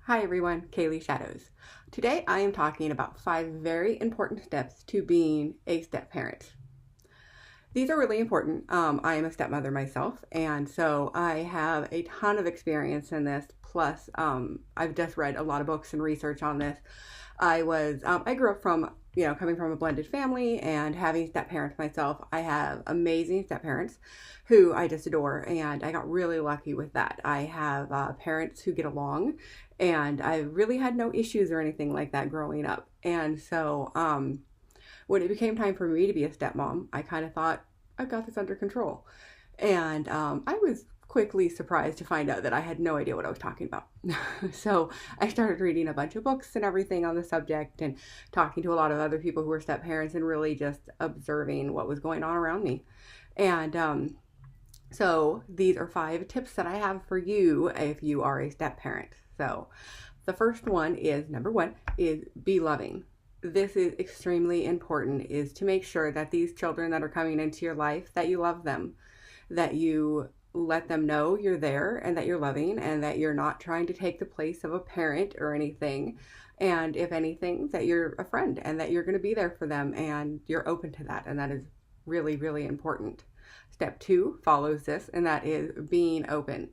Hi everyone, Kaylee Shadows. Today I am talking about 5 very important steps to being a step parent. These are really important. I am a stepmother myself, and so I have a ton of experience in this. Plus, I've just read a lot of books and research on this. I grew up from, coming from a blended family and having step parents myself. I have amazing step parents who I just adore, and I got really lucky with that. I have parents who get along, and I really had no issues or anything like that growing up. And so, when it became time for me to be a stepmom, I kind of thought, I've got this under control. And I was quickly surprised to find out that I had no idea what I was talking about. So I started reading a bunch of books and everything on the subject and talking to a lot of other people who were step parents and really just observing what was going on around me. And so these are 5 tips that I have for you if you are a step parent. So the first one is, number 1, is be loving. This is extremely important, is to make sure that these children that are coming into your life, that you love them, that you let them know you're there and that you're loving and that you're not trying to take the place of a parent or anything. And if anything, that you're a friend and that you're going to be there for them and you're open to that. And that is really, really important. Step 2 follows this, and that is being open.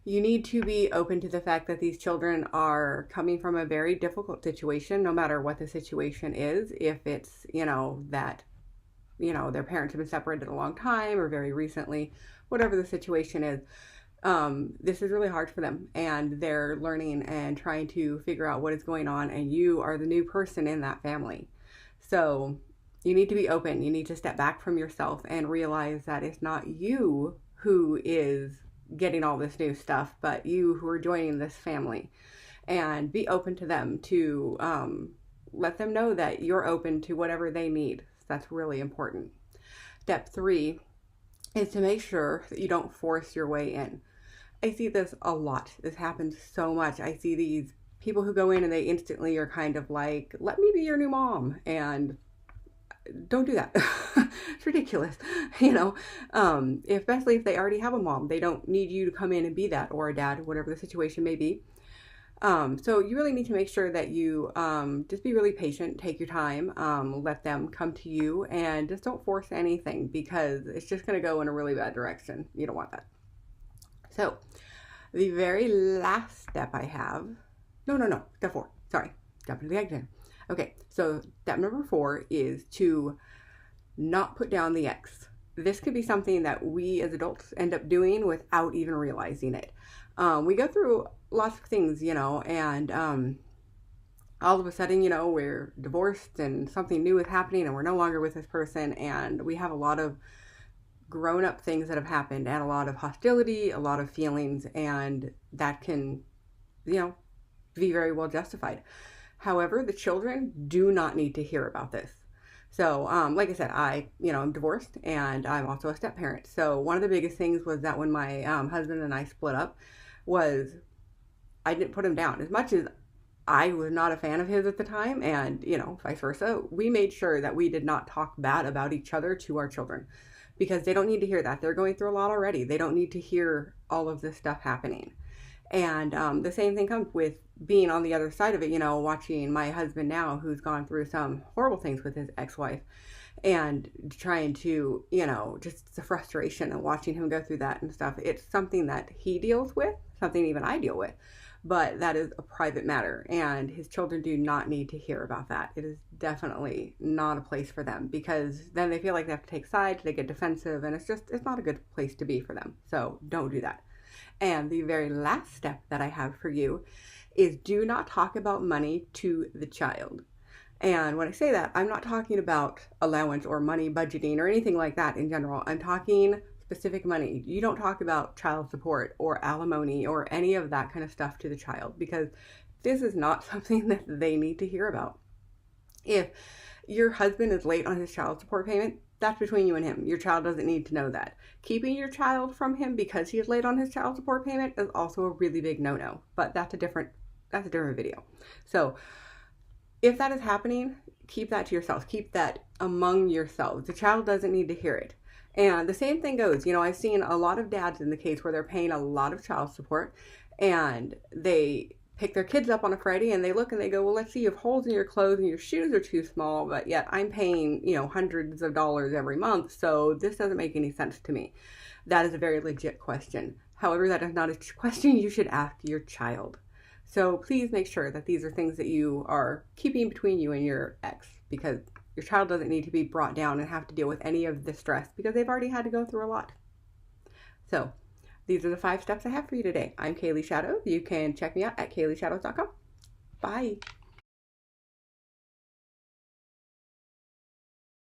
You need to be open to the fact that these children are coming from a very difficult situation, no matter what the situation is. If it's, that, their parents have been separated a long time or very recently, whatever the situation is, this is really hard for them. And they're learning and trying to figure out what is going on. And you are the new person in that family. So you need to be open. You need to step back from yourself and realize that it's not you who is getting all this new stuff, but you who are joining this family, and be open to them, to let them know that you're open to whatever they need. That's really important. Step 3 is to make sure that you don't force your way in. I see this a lot. This happens so much. I see these people who go in and they instantly are kind of like, let me be your new mom, and don't do that. It's ridiculous, especially if they already have a mom. They don't need you to come in and be that, or a dad, whatever the situation may be. So you really need to make sure that you just be really patient, take your time, let them come to you, and just don't force anything, because it's just going to go in a really bad direction. You don't want that. So the very last step I have, no, step 4, sorry, jumping to the again. Okay, so step number 4 is to not put down the ex. This could be something that we as adults end up doing without even realizing it. We go through lots of things, and all of a sudden, we're divorced and something new is happening and we're no longer with this person, and we have a lot of grown-up things that have happened and a lot of hostility, a lot of feelings, and that can, be very well justified. However, the children do not need to hear about this. So, like I said, I'm divorced, and I'm also a step parent. So one of the biggest things was that when my husband and I split up, was I didn't put him down. As much as I was not a fan of his at the time, and, vice versa, we made sure that we did not talk bad about each other to our children, because they don't need to hear that. They're going through a lot already. They don't need to hear all of this stuff happening. And the same thing comes with being on the other side of it, watching my husband now, who's gone through some horrible things with his ex-wife, and trying to, just the frustration and watching him go through that and stuff. It's something that he deals with, something even I deal with, but that is a private matter, and his children do not need to hear about that. It is definitely not a place for them, because then they feel like they have to take sides, they get defensive, and it's not a good place to be for them. So don't do that. And the very last step that I have for you is, do not talk about money to the child. And when I say that, I'm not talking about allowance or money budgeting or anything like that in general. I'm talking specific money. You don't talk about child support or alimony or any of that kind of stuff to the child, because this is not something that they need to hear about. If your husband is late on his child support payment, that's between you and him. Your child doesn't need to know that. Keeping your child from him because he is late on his child support payment is also a really big no-no, but that's a different video. So if that is happening, keep that to yourselves. Keep that among yourselves. The child doesn't need to hear it. And the same thing goes, I've seen a lot of dads in the case where they're paying a lot of child support, and they pick their kids up on a Friday and they look and they go, well, let's see, you have holes in your clothes and your shoes are too small, but yet I'm paying, hundreds of dollars every month, so this doesn't make any sense to me. That is a very legit question. However, that is not a question you should ask your child. So please make sure that these are things that you are keeping between you and your ex, because your child doesn't need to be brought down and have to deal with any of the stress because they've already had to go through a lot. So these are the 5 steps I have for you today. I'm Kaylee Shadow. You can check me out at kayleeshadows.com. Bye.